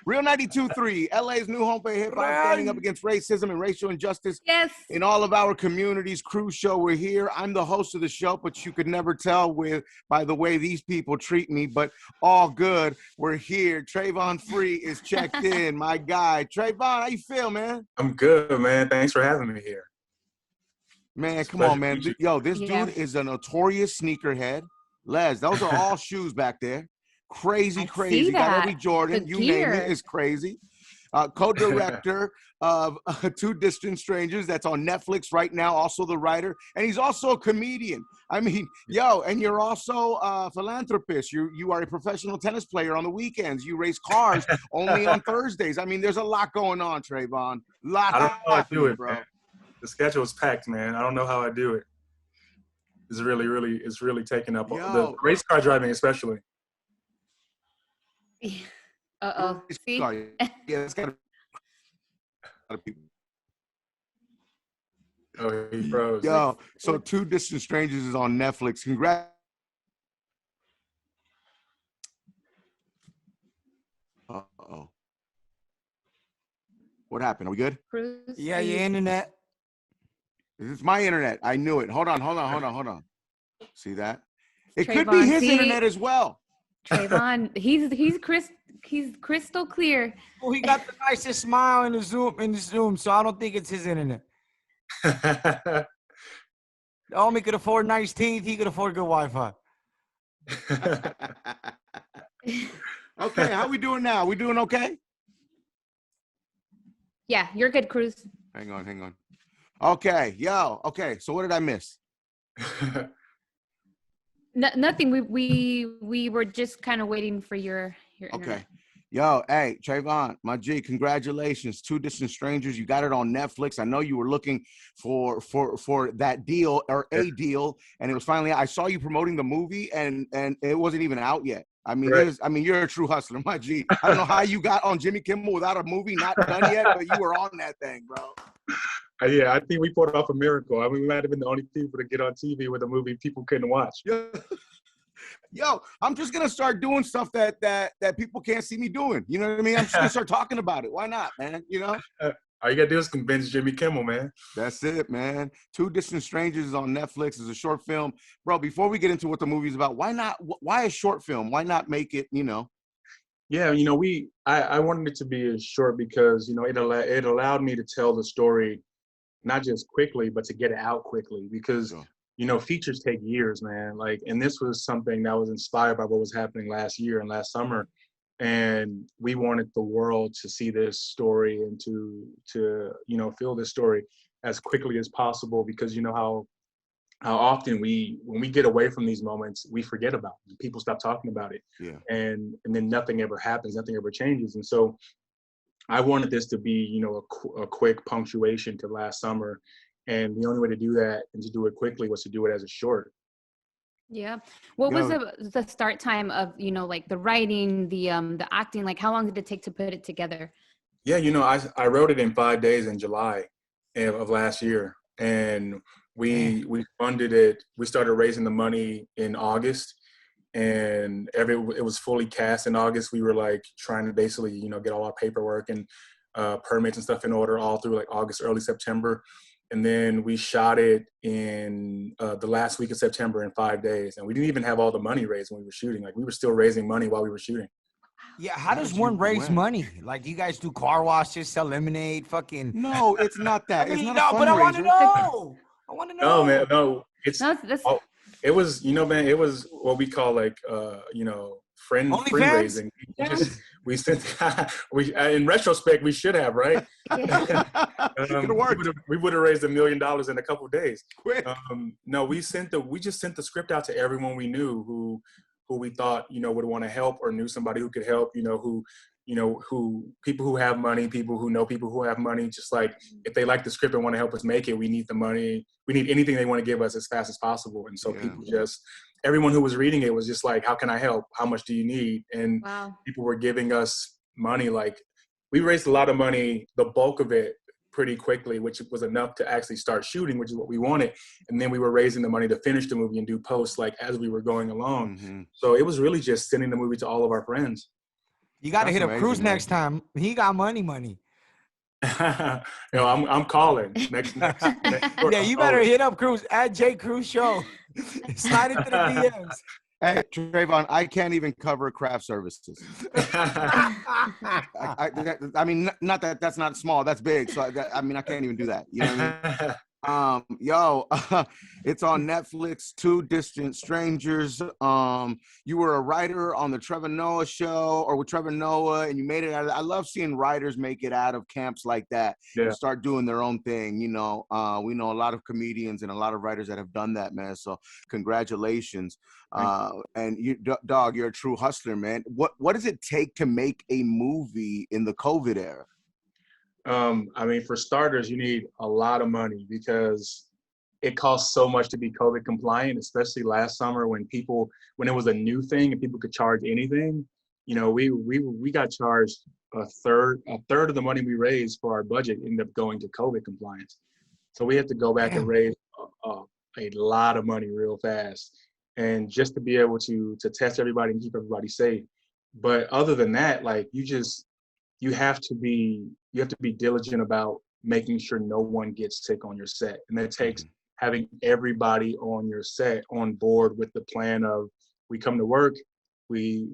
Real 92.3, LA's new home for hip hop, standing up against racism and racial injustice in all of our communities. Cruz show, we're here. I'm the host of the show, but you could never tell by the way these people treat me, but all good. We're here. Tavon Free is checked in, my guy. Trayvon, how you feel, man? I'm good, man. Thanks for having me here. Man, come on, man. Yo, this dude is a notorious sneakerhead. Les, those are all shoes back there. Crazy. Got every Jordan, you name it, is crazy. Co-director of Two Distant Strangers, that's on Netflix right now, also the writer, and he's also a comedian. I mean, yo, and you're also a philanthropist. You are a professional tennis player on the weekends. You race cars only on Thursdays. I mean, there's a lot going on, Trayvon. I don't know how I do it, bro. Man. The schedule is packed, man. I don't know how I do it. It's really taking up the race car driving, especially. Uh-oh. See? Yeah, it's got a people. Oh, he froze. Yo, so Two Distant Strangers is on Netflix. Congrats. Uh-oh. What happened? Are we good? Cruz? Yeah, your internet. This is my internet. I knew it. Hold on. See that? It Trayvon, could be his internet as well. Trayvon, he's crystal clear. Oh, he got the nicest smile in the Zoom, so I don't think it's his internet. The homie could afford nice teeth, he could afford good Wi-Fi. Okay, how we doing now? We doing okay? Yeah, you're good, Cruz. Hang on. Okay, so what did I miss? Nothing. We were just kind of waiting for your internet. Okay. Yo, hey, Trayvon, my G, congratulations. Two Distant Strangers. You got it on Netflix. I know you were looking for that deal or a deal, and it was finally, I saw you promoting the movie and it wasn't even out yet. I mean, right. You're a true hustler, my G. I don't know how you got on Jimmy Kimmel without a movie not done yet, but you were on that thing, bro. Yeah, I think we pulled off a miracle. I mean, we might have been the only people to get on TV with a movie people couldn't watch. Yo, I'm just gonna start doing stuff that people can't see me doing. You know what I mean? I'm just gonna start talking about it. Why not, man? You know? All you gotta do is convince Jimmy Kimmel, man. That's it, man. Two Distant Strangers is on Netflix. It's a short film. Bro, before we get into what the movie's about, why a short film? Why not make it, you know? Yeah, you know, I wanted it to be a short because, you know, it allowed me to tell the story not just quickly, but to get it out quickly because, you know, features take years, man. Like, and this was something that was inspired by what was happening last year and last summer. And we wanted the world to see this story and to you know, feel this story as quickly as possible because, you know, how often when we get away from these moments, we forget about it. People stop talking about it. Yeah. And then nothing ever happens, nothing ever changes. And so I wanted this to be, you know, a quick punctuation to last summer. And the only way to do that and to do it quickly was to do it as a short. Yeah. What was the start time of, you know, like the writing, the acting, like how long did it take to put it together? Yeah, you know, I wrote it in 5 days in July of last year. And we funded it. We started raising the money in August. And it was fully cast in August. We were like trying to basically, you know, get all our paperwork and permits and stuff in order all through like August, early September. And then we shot it in the last week of September in 5 days. And we didn't even have all the money raised when we were shooting. Like we were still raising money while we were shooting. Yeah, how does one raise money? Like, do you guys do car washes, sell lemonade, fucking? No, it's not that. It's not a fundraiser. But I want to know. No, man, no. It was, you know, man, it was what we call like, you know, friend raising. We sent, in retrospect, we should have, right? We would have raised $1 million in a couple of days. Quick. No, we just sent the script out to everyone we knew who we thought, you know, would want to help or knew somebody who could help, who people who have money, people who know people who have money, just like if they like the script and want to help us make it, we need the money. We need anything they want to give us as fast as possible. And so everyone who was reading it was just like, how can I help? How much do you need? And people were giving us money. Like we raised a lot of money, the bulk of it pretty quickly, which was enough to actually start shooting, which is what we wanted. And then we were raising the money to finish the movie and do posts like as we were going along. Mm-hmm. So it was really just sending the movie to all of our friends. You got to hit up amazing, Cruz man. next time. He got money. I'm calling next. Yeah, you better hit up Cruz at J Cruz Show. Slide into the DMs. Hey, Trayvon, I can't even cover craft services. I mean, not that that's not small, that's big. So I mean, I can't even do that. You know what I mean? It's on Netflix, Two Distant Strangers. You were a writer on the Trevor Noah show, or with Trevor Noah, and you made it out of I love seeing writers make it out of camps like that and start doing their own thing. You know, we know a lot of comedians and a lot of writers that have done that, man. So congratulations. And you, dog, you're a true hustler, man. What does it take to make a movie in the COVID era? I mean, for starters, you need a lot of money because it costs so much to be COVID compliant, especially last summer when it was a new thing and people could charge anything. You know, we got charged a third of the money we raised for our budget ended up going to COVID compliance. So we had to go back and raise a lot of money real fast. And just to be able to test everybody and keep everybody safe. But other than that, like you have to be diligent about making sure no one gets sick on your set. And that takes having everybody on your set on board with the plan of we come to work, we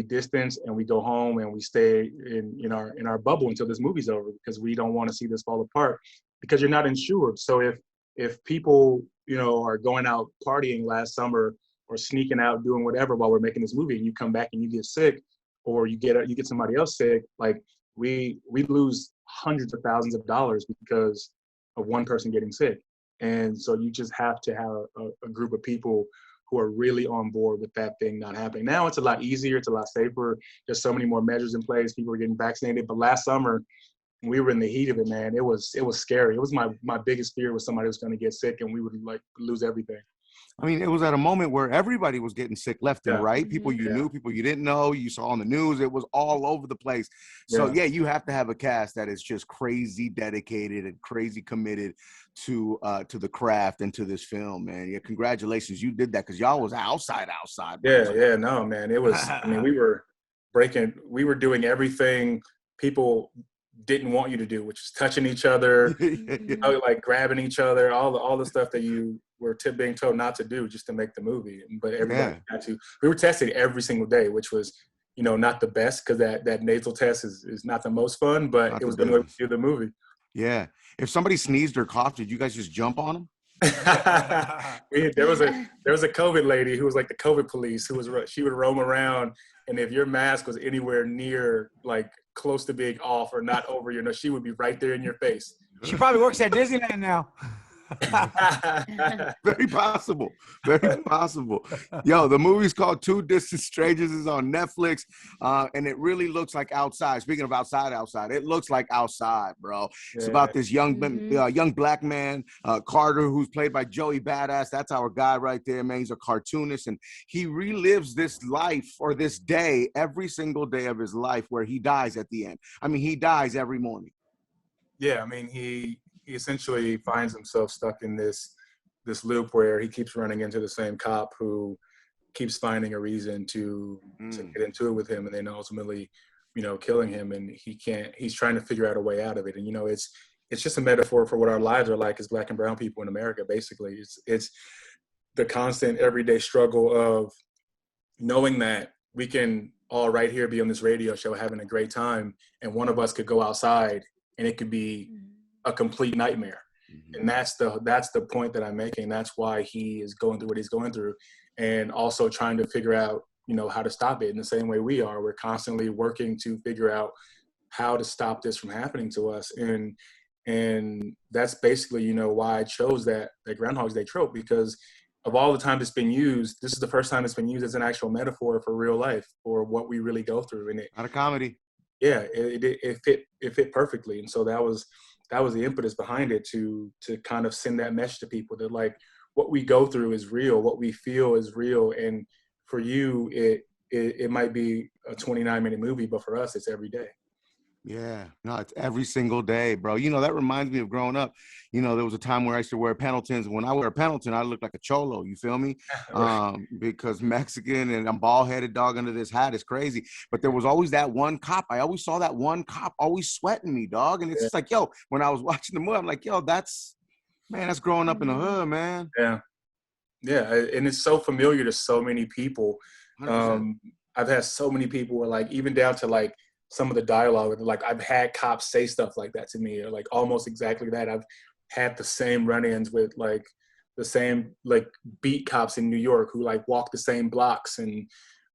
distance, and we go home and we stay in our bubble until this movie's over, because we don't want to see this fall apart because you're not insured. So if people, you know, are going out partying last summer or sneaking out doing whatever while we're making this movie and you come back and you get sick, or you get somebody else sick, like we lose hundreds of thousands of dollars because of one person getting sick. And so you just have to have a group of people who are really on board with that thing not happening. Now it's a lot easier, it's a lot safer. There's so many more measures in place. People are getting vaccinated. But last summer, we were in the heat of it, man. It was scary. It was my biggest fear was somebody was going to get sick and we would like lose everything. I mean, it was at a moment where everybody was getting sick left and right. People you knew, people you didn't know, you saw on the news. It was all over the place. So, yeah, you have to have a cast that is just crazy dedicated and crazy committed to the craft and to this film, man. Yeah, congratulations. You did that because y'all was outside. Yeah, no, man. It was, I mean, we were doing everything people didn't want you to do, which is touching each other, like grabbing each other, all the stuff that you were being told not to do just to make the movie. But everybody had to. We were tested every single day, which was, you know, not the best because that nasal test is not the most fun, but it was the way to do the movie. Yeah. If somebody sneezed or coughed, did you guys just jump on them? There was a COVID lady who was like the COVID police she would roam around, and if your mask was anywhere near like close to being off or not over your nose, she would be right there in your face. She probably works at Disneyland now. Very possible. Yo, the movie's called Two Distant Strangers. Is on Netflix, and it really looks like outside. Speaking of outside, it looks like outside, bro. It's about this young black man, Carter, who's played by Joey Badass. That's our guy right there, man. He's a cartoonist, and he relives this life or this day every single day of his life, where he dies at the end. I mean, he dies every morning. Yeah, I mean, he essentially finds himself stuck in this loop where he keeps running into the same cop who keeps finding a reason to get into it with him, and then ultimately, you know, killing him. And he's trying to figure out a way out of it. And, you know, it's just a metaphor for what our lives are like as Black and brown people in America. Basically, it's the constant everyday struggle of knowing that we can all right here be on this radio show having a great time, and one of us could go outside and it could be a complete nightmare. And that's the point that I'm making. That's why he is going through what he's going through, and also trying to figure out, you know, how to stop it in the same way we are. We're constantly working to figure out how to stop this from happening to us. And that's basically, you know, why I chose that Groundhog's Day trope, because of all the times it's been used, this is the first time it's been used as an actual metaphor for real life, or what we really go through. And not a comedy. Yeah, it fit perfectly. And so that was the impetus behind it, to kind of send that message to people that, like, what we go through is real, what we feel is real. And for you, it might be a 29-minute movie, but for us, it's every day. Yeah, no, it's every single day, bro. You know, that reminds me of growing up. You know, there was a time where I used to wear Pendletons. When I wear a Pendleton, I look like a cholo. You feel me? Right. Because Mexican and I'm bald headed, dog, under this hat is crazy. But there was always that one cop. I always saw that one cop always sweating me, dog. And it's Yeah. just like, yo, when I was watching the movie, I'm like, yo, that's growing up in the hood, man. Yeah. Yeah. And it's so familiar to so many people. 100%. I've had so many people where, like, even down to like some of the dialogue, like I've had cops say stuff like that to me, or like almost exactly that. I've had the same run-ins with like the same like beat cops in New York who like walk the same blocks and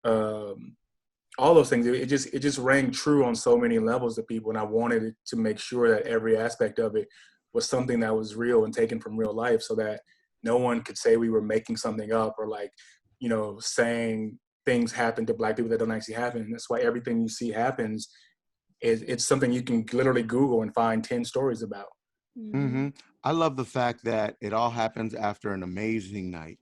all those things. It just rang true on so many levels to people, and I wanted it to make sure that every aspect of it was something that was real and taken from real life, so that no one could say we were making something up or like, you know, saying things happen to Black people that don't actually happen. And that's why everything you see happens it's something you can literally Google and find 10 stories about. Mm-hmm. I love the fact that it all happens after an amazing night.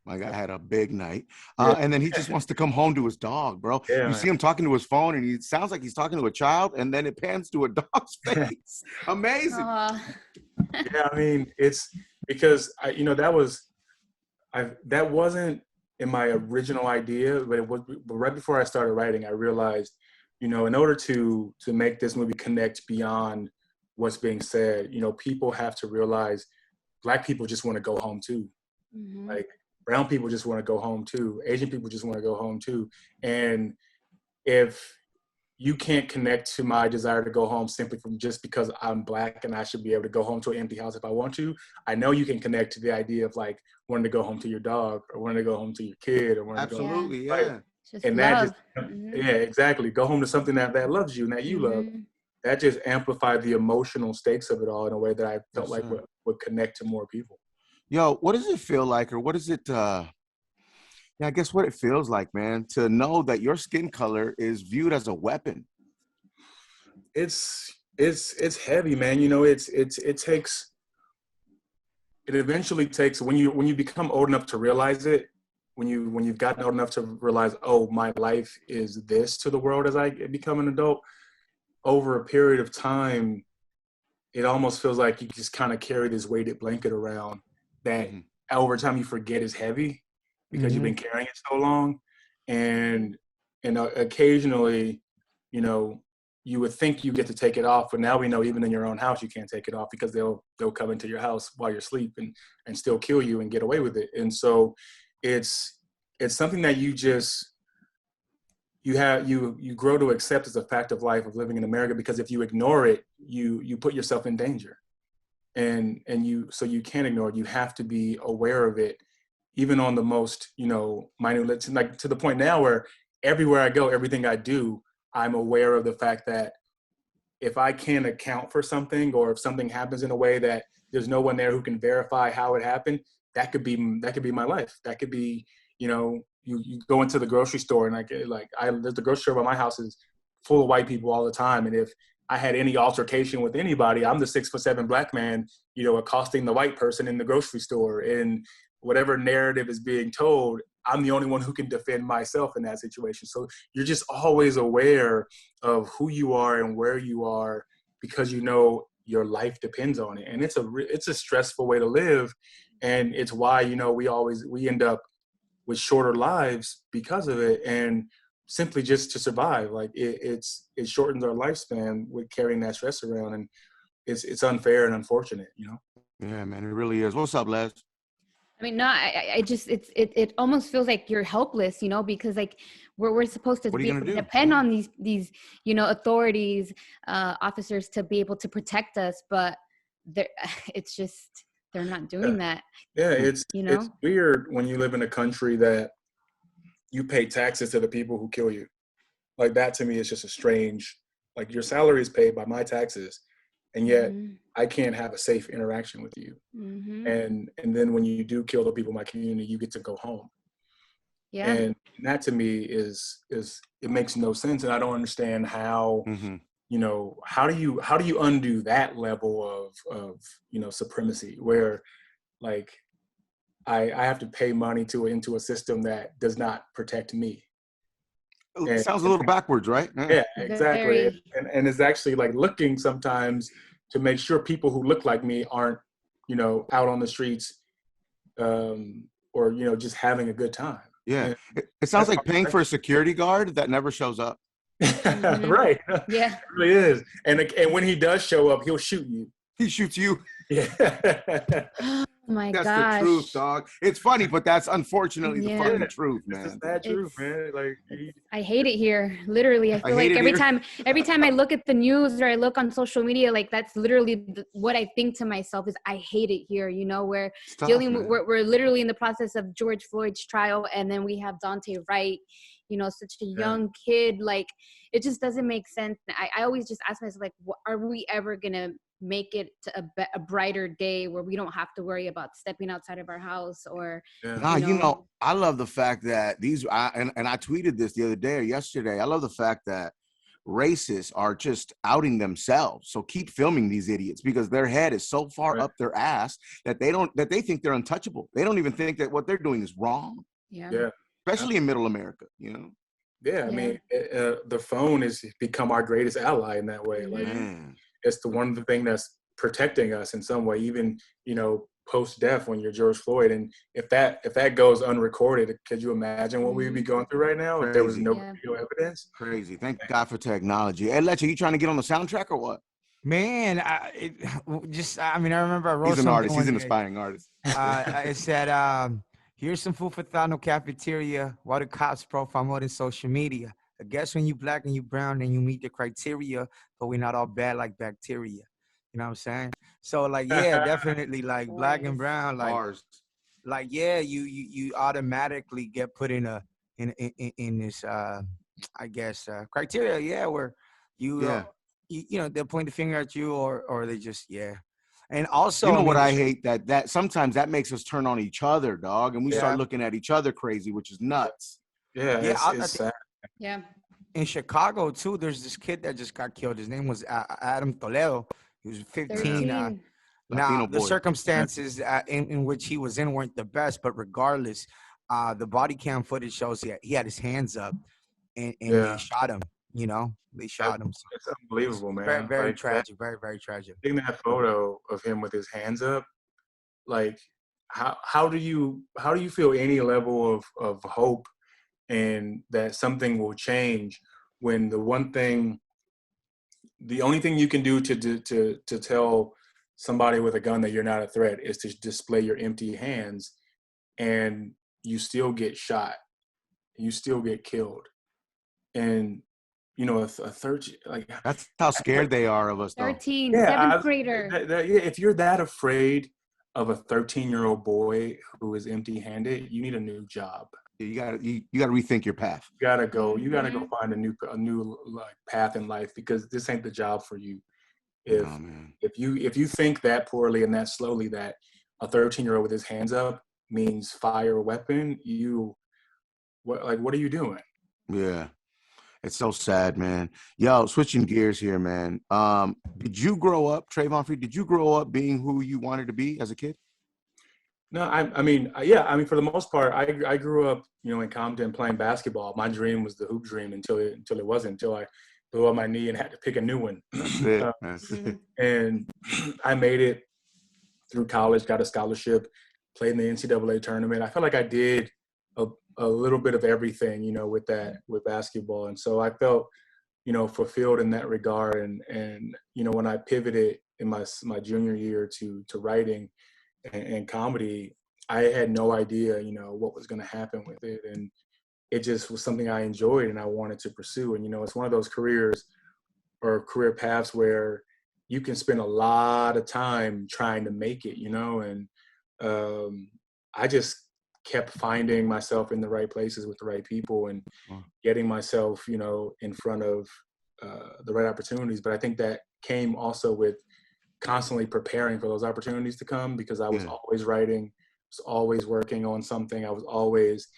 My guy had a big night. And then he just wants to come home to his dog, bro. Yeah, you see him talking to his phone and he sounds like he's talking to a child, and then it pans to a dog's face. Amazing. Yeah, I mean, it's because that wasn't in my original idea, but right before I started writing, I realized, you know, in order to make this movie connect beyond what's being said, you know, people have to realize Black people just want to go home too. Like brown people just want to go home too. Asian people just want to go home too. And if you can't connect to my desire to go home simply from just because I'm Black and I should be able to go home to an empty house if I want to, I know you can connect to the idea of like wanting to go home to your dog or wanting to go home to your kid or wanting to go home. Absolutely, Right? yeah. And love. yeah, exactly. Go home to something that loves you and that you love. That just amplified the emotional stakes of it all in a way that I felt like would connect to more people. Yo, what does it feel like, or what is it? I guess what it feels like, man, to know that your skin color is viewed as a weapon. It's heavy, man. You know, it eventually takes when you become old enough to realize it, when you've gotten old enough to realize, oh, my life is this to the world as I become an adult. Over a period of time, it almost feels like you just kind of carry this weighted blanket around that over time you forget is heavy because you've been carrying it so long. And occasionally, you know, you would think you get to take it off, but now we know even in your own house you can't take it off because they'll come into your house while you're asleep and still kill you and get away with it. And so it's something that you grow to accept as a fact of life of living in America, because if you ignore it, you put yourself in danger. And so you can't ignore it. You have to be aware of it, even on the most, you know, minute, like to the point now where everywhere I go, everything I do, I'm aware of the fact that if I can't account for something, or if something happens in a way that there's no one there who can verify how it happened, that could be my life. That could be, you know, you go into the grocery store and there's the grocery store by my house is full of white people all the time. And if I had any altercation with anybody, I'm the 6'7" Black man, you know, accosting the white person in the grocery store, and whatever narrative is being told, I'm the only one who can defend myself in that situation. So you're just always aware of who you are and where you are, because you know your life depends on it. And it's a stressful way to live. And it's why, you know, we end up with shorter lives because of it. And simply just to survive, like it shortens our lifespan with carrying that stress around. And it's unfair and unfortunate, you know? Yeah, man, it really is. What's up, Les? I mean, no, I just, it almost feels like you're helpless, you know, because like we're supposed to be able to depend on these, you know, authorities, officers to be able to protect us, but it's just, they're not doing that. Yeah, it's weird when you live in a country that you pay taxes to the people who kill you. Like that to me is just a strange, like your salary is paid by my taxes, and yet I can't have a safe interaction with you. And then when you do kill the people in my community, you get to go home. Yeah. And that to me is it makes no sense. And I don't understand how, you know, how do you undo that level of, you know, supremacy where like I have to pay money into a system that does not protect me. It sounds a little backwards, right? Yeah, exactly. And it's actually like looking sometimes to make sure people who look like me aren't, out on the streets, or, just having a good time. Yeah. It sounds like paying for a security guard that never shows up. Right. Yeah. It really is. And when he does show up, he'll shoot you. He shoots you. Yeah. Oh my That's gosh. the truth, dog. It's funny, but that's unfortunately the fucking truth, man. It's the sad truth, man. Like, I hate it here. Literally, I feel like every time I look at the news or I look on social media, like that's literally what I think to myself is I hate it here. We're we're literally in the process of George Floyd's trial, and then we have Daunte Wright. Such a young kid. Like, it just doesn't make sense. I always just ask myself, like, are we ever gonna make it to a brighter day where we don't have to worry about stepping outside of our house or I love the fact that I tweeted this the other day or yesterday. I love the fact that racists are just outing themselves. So keep filming these idiots, because their head is so far up their ass that they think they're untouchable. They don't even think that what they're doing is wrong. Yeah. Especially in middle America, Yeah, I mean, the phone has become our greatest ally in that way. Like, it's the one thing that's protecting us in some way, even, post-death when you're George Floyd. And if that goes unrecorded, could you imagine what we'd be going through right now if there was no video evidence? Crazy. Thank God for technology. Hey, Lechero, you trying to get on the soundtrack or what? Man, I remember I wrote He's an artist. He's an aspiring artist. I said, here's some food for thought, no cafeteria. Why the cops profile more than social media? I guess when you black and you brown, then you meet the criteria, but we're not all bad like bacteria. You know what I'm saying? So, like, yeah, definitely, like, black and brown, like, yeah, you automatically get put in this, I guess, criteria, where they'll point the finger at you, or they just, And also, what I hate that sometimes that makes us turn on each other, dog, and we start looking at each other crazy, which is nuts. It's sad. Yeah. In Chicago too, there's this kid that just got killed. His name was Adam Toledo. He was 15. Now the circumstances in which he was in weren't the best, but regardless, the body cam footage shows he had his hands up, and they shot him. They shot him. So it's unbelievable, man. Very, very tragic. Very, very tragic. Seeing that photo of him with his hands up, like, how do you feel any level of hope and that something will change when the only thing you can do to tell somebody with a gun that you're not a threat is to display your empty hands, and you still get shot, you still get killed, and a 13, like, that's how scared they are of us, though. 13, seventh grader. If you're that afraid of a 13-year-old boy who is empty-handed, you need a new job. You gotta rethink your path. You gotta go find a new like path in life, because this ain't the job for you. If you think that poorly and that slowly, that a 13-year-old with his hands up means fire a weapon, what are you doing? Yeah. It's so sad, man. Yo, switching gears here, man. Did you grow up, Tavon Free? Did you grow up being who you wanted to be as a kid? No, I mean, for the most part, I grew up, in Compton playing basketball. My dream was the hoop dream until I blew up my knee and had to pick a new one. That's it. And I made it through college, got a scholarship, played in the NCAA tournament. I felt like I did a little bit of everything, with basketball. And so I felt, fulfilled in that regard. And when I pivoted in my junior year to writing and comedy, I had no idea, what was going to happen with it. And it just was something I enjoyed and I wanted to pursue. And, it's one of those career paths where you can spend a lot of time trying to make it, and I just kept finding myself in the right places with the right people and getting myself, in front of the right opportunities. But I think that came also with constantly preparing for those opportunities to come, because I was always writing, was always working on something. I was always,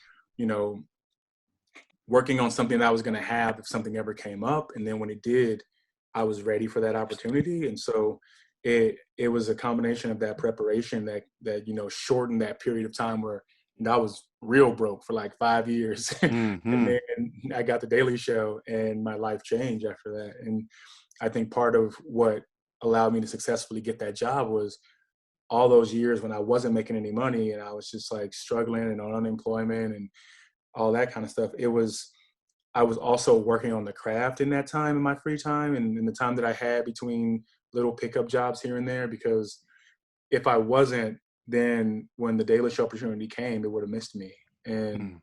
working on something that I was going to have if something ever came up. And then when it did, I was ready for that opportunity. And so it was a combination of that preparation that shortened that period of time where, And I was real broke for like 5 years. And then I got the Daily Show, and my life changed after that. And I think part of what allowed me to successfully get that job was all those years when I wasn't making any money and I was just like struggling and on unemployment and all that kind of stuff. I was also working on the craft in that time, in my free time, and in the time that I had between little pickup jobs here and there, because if I wasn't, then when the Daily Show opportunity came, it would have missed me. And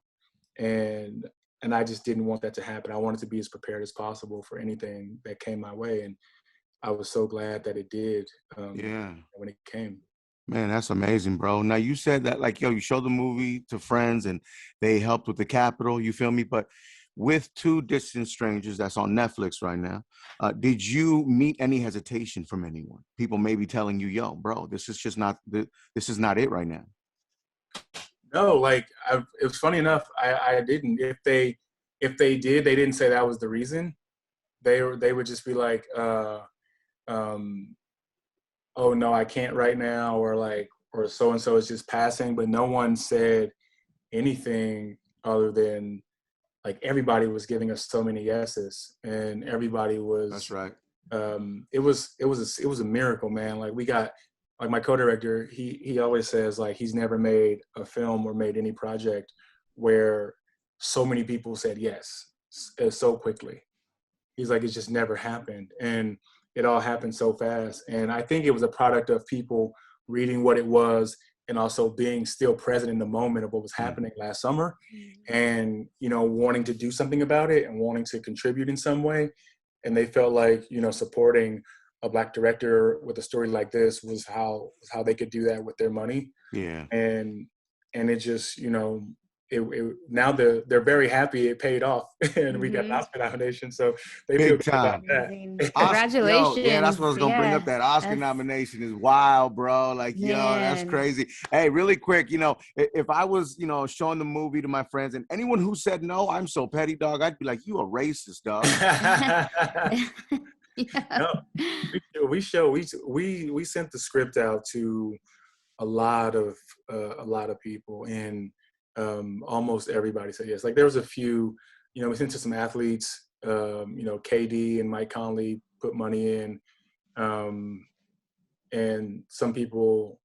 I just didn't want that to happen. I wanted to be as prepared as possible for anything that came my way. And I was so glad that it did when it came. Man, that's amazing, bro. Now, you said that, like, you showed the movie to friends and they helped with the capital, you feel me? But with Two Distant Strangers, that's on Netflix right now, did you meet any hesitation from anyone? People maybe telling you, yo, bro, this is not it right now. No, like, it was funny enough. I didn't. If they did, they didn't say that was the reason. They would just be like, oh no, I can't right now, or so-and-so is just passing, but no one said anything other than like everybody was giving us so many yeses, and everybody was. That's right. It was a miracle, man. Like, we got, like, my co-director, he always says, like, he's never made a film or made any project where so many people said yes so quickly. He's like, it's just never happened. And it all happened so fast. And I think it was a product of people reading what it was and also being still present in the moment of what was happening last summer, and, wanting to do something about it and wanting to contribute in some way. And they felt like, supporting a Black director with a story like this was how they could do that with their money. Yeah. And it just, now they're very happy it paid off, and we got an Oscar nomination, so they feel good about that. Congratulations. Yeah, that's what I was gonna bring up. That Oscar nomination is wild, bro. Like, yo, that's crazy. Hey, really quick, if I was, showing the movie to my friends, and anyone who said no, I'm so petty, dog, I'd be like, you a racist, dog. No, we sent the script out to a lot of people, and almost everybody said yes. Like, there was a few, we sent to some athletes, KD and Mike Conley put money in, and some people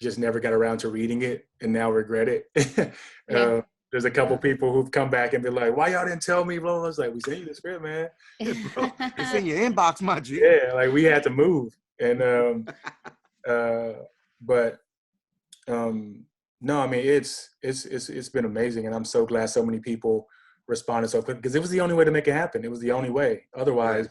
just never got around to reading it and now regret it. There's a couple people who've come back and been like, why y'all didn't tell me? Blah, blah. I was like, we sent you the script, man. Bro, it's in your inbox, my G. Yeah, like, we had to move. And no, I mean, it's been amazing, and I'm so glad so many people responded so quick, because it was the only way to make it happen. It was the only way. Otherwise,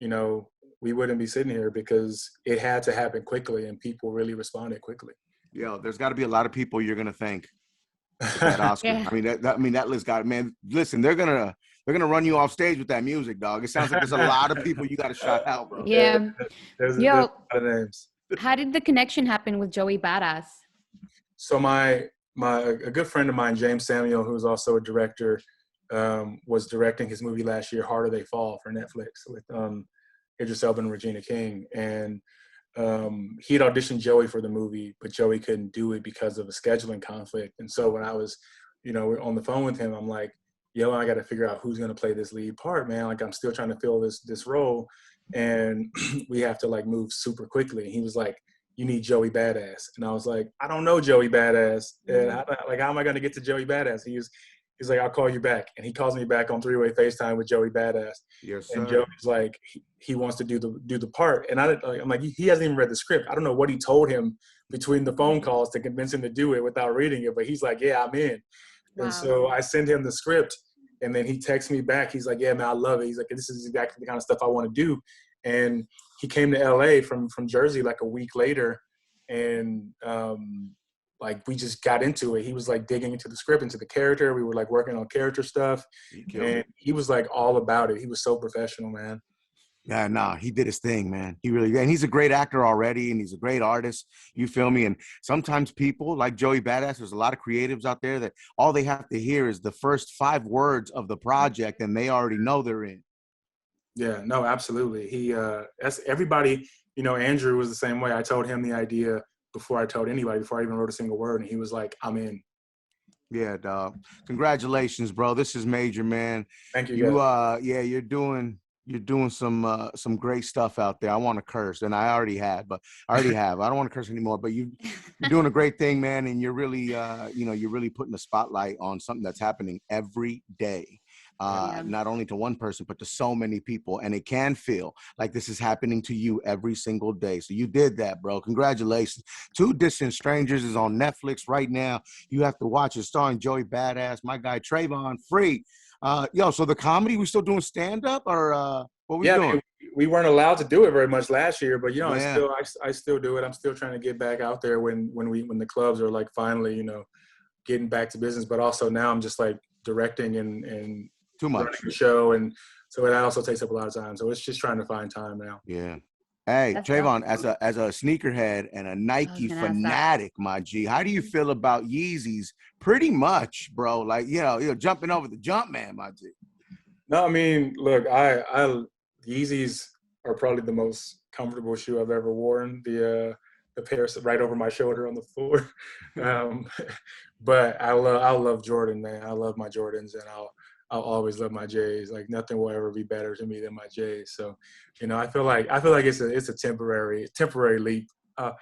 we wouldn't be sitting here, because it had to happen quickly, and people really responded quickly. Yo, there's got to be a lot of people you're gonna thank for that Oscar. Yeah. that list got, man. Listen, they're gonna run you off stage with that music, dog. It sounds like there's a lot of people you got to shout out, bro. Yeah. There's a lot of names. How did the connection happen with Joey Badass? So a good friend of mine, James Samuel, who's also a director, was directing his movie last year, Harder They Fall, for Netflix, with Idris Elba and Regina King. And he had auditioned Joey for the movie, but Joey couldn't do it because of a scheduling conflict. And so when I was, on the phone with him, I'm like, yo, I got to figure out who's going to play this lead part, man. Like, I'm still trying to fill this role, and we have to, like, move super quickly. And he was like, you need Joey Badass. And I was like, I don't know Joey Badass. And how am I going to get to Joey Badass? He's like, I'll call you back. And he calls me back on three-way FaceTime with Joey Badass. Yes, sir. And Joey's like, he wants to do the part. And I'm like, he hasn't even read the script. I don't know what he told him between the phone calls to convince him to do it without reading it. But he's like, yeah, I'm in. Wow. And so I send him the script, and then he texts me back. He's like, yeah, man, I love it. He's like, this is exactly the kind of stuff I want to do. And he came to LA from Jersey like a week later, and like, we just got into it. He was like digging into the script, into the character. We were like working on character stuff, and he was like all about it. He was so professional, man. Yeah, nah, he did his thing, man. He really did. And he's a great actor already, and he's a great artist. You feel me? And sometimes people like Joey Badass, there's a lot of creatives out there that all they have to hear is the first 5 words of the project, and they already know they're in. Yeah, no, absolutely. That's everybody, Andrew was the same way. I told him the idea before I told anybody, before I even wrote a single word, and he was like, I'm in. Yeah, dog. Congratulations, bro. This is major, man. Thank you. Yeah, you're doing some great stuff out there. I want to curse, and I already have. I don't want to curse anymore. But you're doing a great thing, man, and you're really you're really putting the spotlight on something that's happening every day. Not only to one person, but to so many people. And it can feel like this is happening to you every single day. So you did that, bro. Congratulations. Two Distant Strangers is on Netflix right now. You have to watch it, starring Joey Badass, my guy Tavon Free. So the comedy, we still doing stand-up or what we doing? I mean, we weren't allowed to do it very much last year, but I still do it. I'm still trying to get back out there when the clubs are like finally, getting back to business. But also now I'm just like directing and too much running the show, and so that also takes up a lot of time. So it's just trying to find time now. Yeah. Hey, that's Trayvon, as a sneakerhead and a Nike fanatic, my G, how do you feel about Yeezys? Pretty much, bro. Like, you're jumping over the jump, man, my G. No, I mean, look, Yeezys are probably the most comfortable shoe I've ever worn. The pair right over my shoulder on the floor. But I love Jordan, man. I love my Jordans, and I'll always love my J's. Like nothing will ever be better to me than my J's. So, I feel like it's a temporary leap. I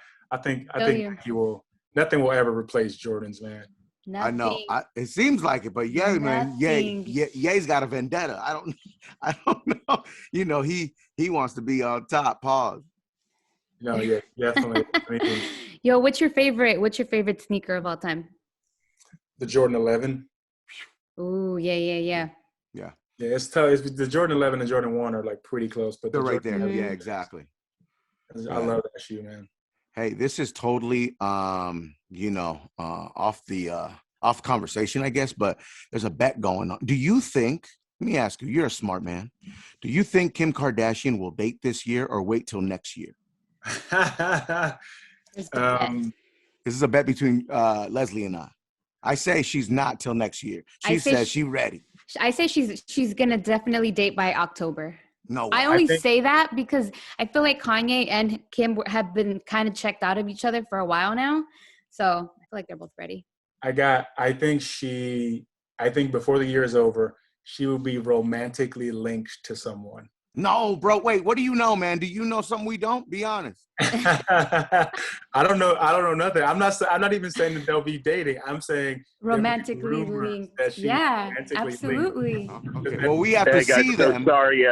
think nothing will ever replace Jordans, man. Nothing. I know. It seems like it, but man, Ye's got a vendetta. I don't know. He wants to be on top. Pause. No, yeah, definitely. Yo, what's your favorite sneaker of all time? The Jordan 11. Ooh, yeah. Yeah, it's tough. The Jordan 11 and Jordan 1 are like pretty close, but they're right Jordan there. Yeah, exactly. I love that shoe, man. Hey, this is totally off conversation, I guess, but there's a bet going on. Do you think, let me ask you, you're a smart man. Do you think Kim Kardashian will date this year or wait till next year? This is a bet between Lezlee and I. I say she's not till next year. She says she's ready. I say she's gonna definitely date by October. No, I only say that because I feel like Kanye and Kim have been kind of checked out of each other for a while now. So I feel like they're both ready. I think before the year is over, she will be romantically linked to someone. No, bro. Wait, what do you know, man? Do you know something we don't? Be honest. I don't know nothing. I'm not even saying that they'll be dating. I'm saying romantically linked. Yeah, absolutely. Okay. Well, we have to see them. Sorry,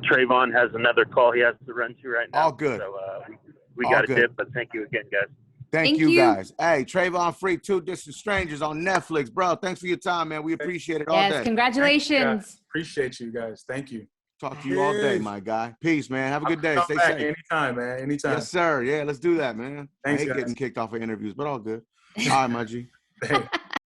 Trayvon has another call he has to run to right now. All good. So we got to dip, but thank you again, guys. Thank you, guys. Hey, Tavon Free, Two Distant Strangers on Netflix. Bro, thanks for your time, man. We appreciate it all day. Yes, congratulations. Appreciate you guys. Thank you. Talk to you all day, my guy. Peace, man. Have a good day. Stay safe. Anytime, man. Anytime. Yes, sir. Yeah, let's do that, man. Thanks, I hate guys. getting kicked off of interviews, but all good. All right, my G.